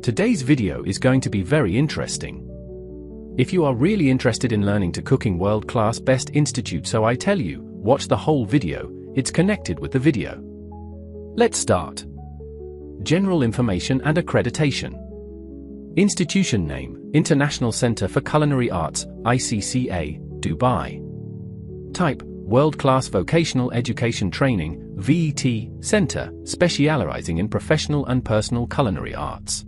Today's video is going to be very interesting. If you are really interested in learning to cooking world-class best institute, so I tell you, watch the whole video, it's connected with the video. Let's start. General information and accreditation. Institution name, International Center for Culinary Arts, ICCA, Dubai. Type, World-Class Vocational Education Training, VET, Center, specializing in professional and personal culinary arts.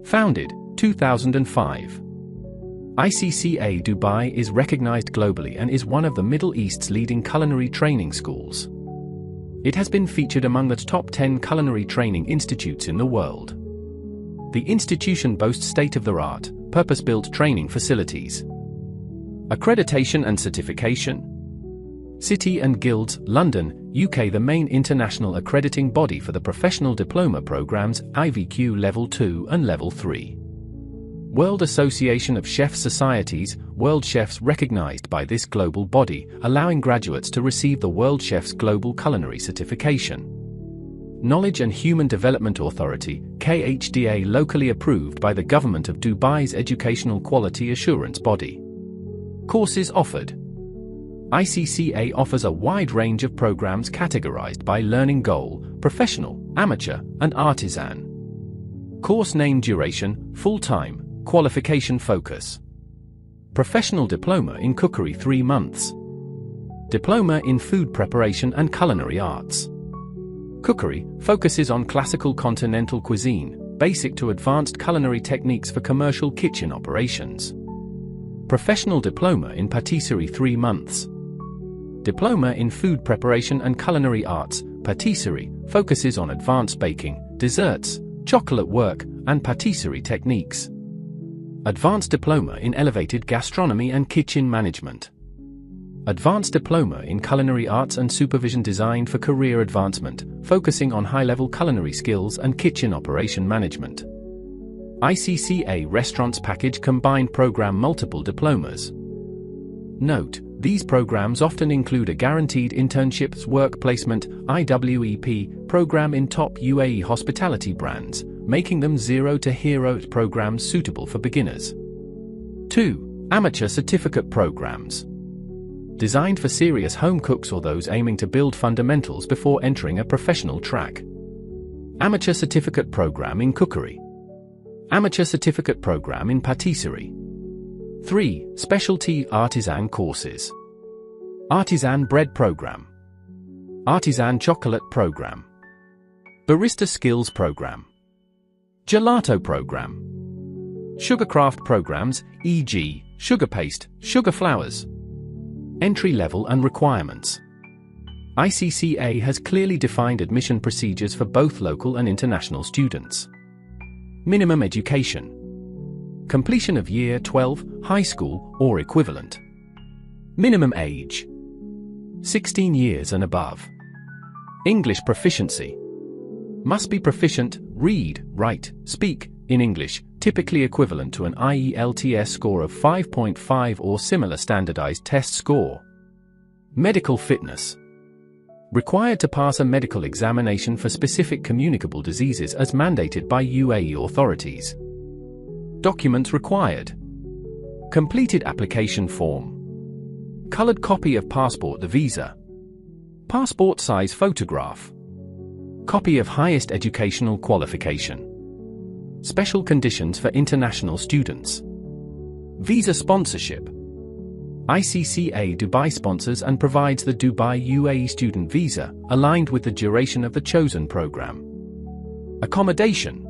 Founded, 2005. ICCA Dubai is recognized globally and is one of the Middle East's leading culinary training schools. It has been featured among the top 10 culinary training institutes in the world. The institution boasts state-of-the-art, purpose-built training facilities. Accreditation and certification. City and Guilds, London, UK. The main international accrediting body for the professional diploma programs, IVQ Level 2 and Level 3. World Association of Chef Societies, World Chefs recognized by this global body, allowing graduates to receive the World Chefs Global Culinary Certification. Knowledge and Human Development Authority, KHDA, locally approved by the Government of Dubai's Educational Quality Assurance Body. Courses offered. ICCA offers a wide range of programs categorized by learning goal, professional, amateur, and artisan. Course name, duration, full-time, qualification focus. Professional Diploma in Cookery 3 months. Diploma in Food Preparation and Culinary Arts. Cookery focuses on classical continental cuisine, basic to advanced culinary techniques for commercial kitchen operations. Professional Diploma in Patisserie 3 months. Diploma in Food Preparation and Culinary Arts, Patisserie, focuses on advanced baking, desserts, chocolate work, and patisserie techniques. Advanced Diploma in Elevated Gastronomy and Kitchen Management. Advanced Diploma in Culinary Arts and Supervision, designed for career advancement, focusing on high-level culinary skills and kitchen operation management. ICCA Restaurants Package Combined Program, multiple diplomas. Note, these programs often include a guaranteed internships work placement IWEP program in top UAE hospitality brands, making them zero to hero programs suitable for beginners. 2. Amateur certificate programs. Designed for serious home cooks or those aiming to build fundamentals before entering a professional track. Amateur certificate program in Cookery. Amateur certificate program in Patisserie. 3. Specialty artisan courses. Artisan bread program. Artisan chocolate program. Barista skills program. Gelato program. Sugarcraft programs, e.g., sugar paste, sugar flowers. Entry level and requirements. ICCA has clearly defined admission procedures for both local and international students. Minimum education. Completion of Year 12, high school, or equivalent. Minimum age. 16 years and above. English proficiency. Must be proficient, read, write, speak, in English, typically equivalent to an IELTS score of 5.5 or similar standardized test score. Medical fitness. Required to pass a medical examination for specific communicable diseases as mandated by UAE authorities. Documents required. Completed application form. Colored copy of passport, the visa. Passport size photograph. Copy of highest educational qualification. Special conditions for international students. Visa sponsorship. ICCA Dubai sponsors and provides the Dubai UAE student visa, aligned with the duration of the chosen program. Accommodation.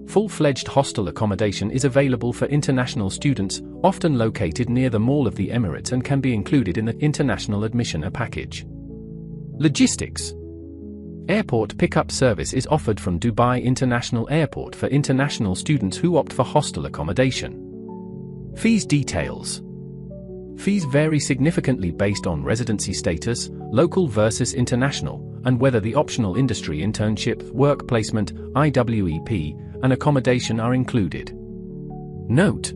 Full-fledged hostel accommodation is available for international students, often located near the Mall of the Emirates, and can be included in the international admission package. Logistics. Airport pickup service is offered from Dubai International Airport for international students who opt for hostel accommodation. Fees details. Fees vary significantly based on residency status, local versus international, and whether the optional industry internship, work placement, IWEP, and accommodation are included. Note: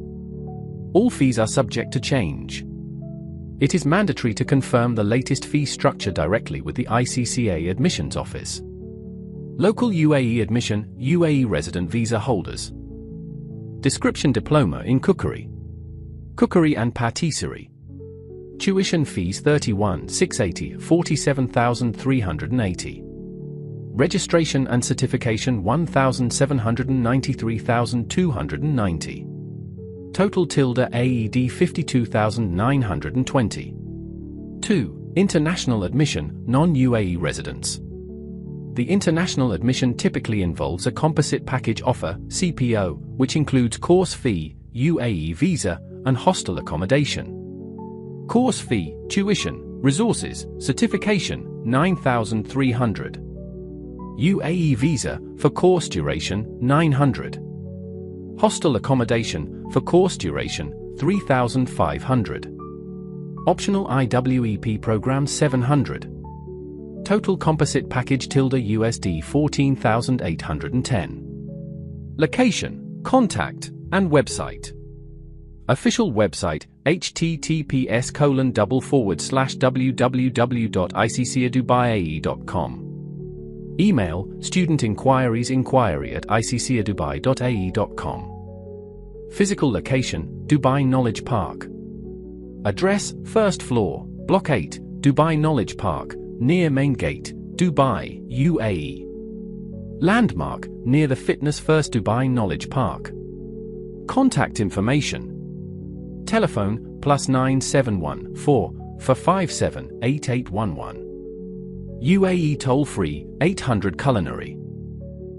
all fees are subject to change. It is mandatory to confirm the latest fee structure directly with the ICCA admissions office. Local UAE admission, UAE resident visa holders. Description: diploma in cookery. Cookery and patisserie. Tuition fees 31,680, 47,380. Registration and certification 1,793,290. Total AED 52,920. 2. International admission, non-UAE residents. The international admission typically involves a composite package offer, CPO, which includes course fee, UAE visa, and hostel accommodation. Course fee, tuition, resources, certification, 9,300. UAE visa, for course duration, 900. Hostel accommodation, for course duration, 3,500. Optional IWEP program 700. Total composite package USD 14,810. Location, contact, and website. Official website, https://www.iccadubai.com. Email, studentinquiries@iccadubai.ae.com. Physical location, Dubai Knowledge Park. Address, 1st floor, Block 8, Dubai Knowledge Park, near Main Gate, Dubai, UAE. Landmark, near the Fitness First Dubai Knowledge Park. Contact information. Telephone, +971 4 457 8811. UAE toll-free, 800 Culinary.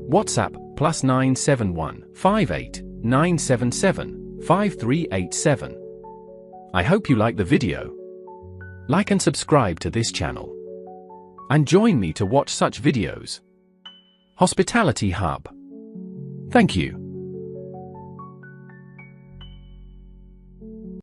WhatsApp, +971 58 977 5387. I hope you like the video. Like and subscribe to this channel. And join me to watch such videos. Hospitality Hub. Thank you.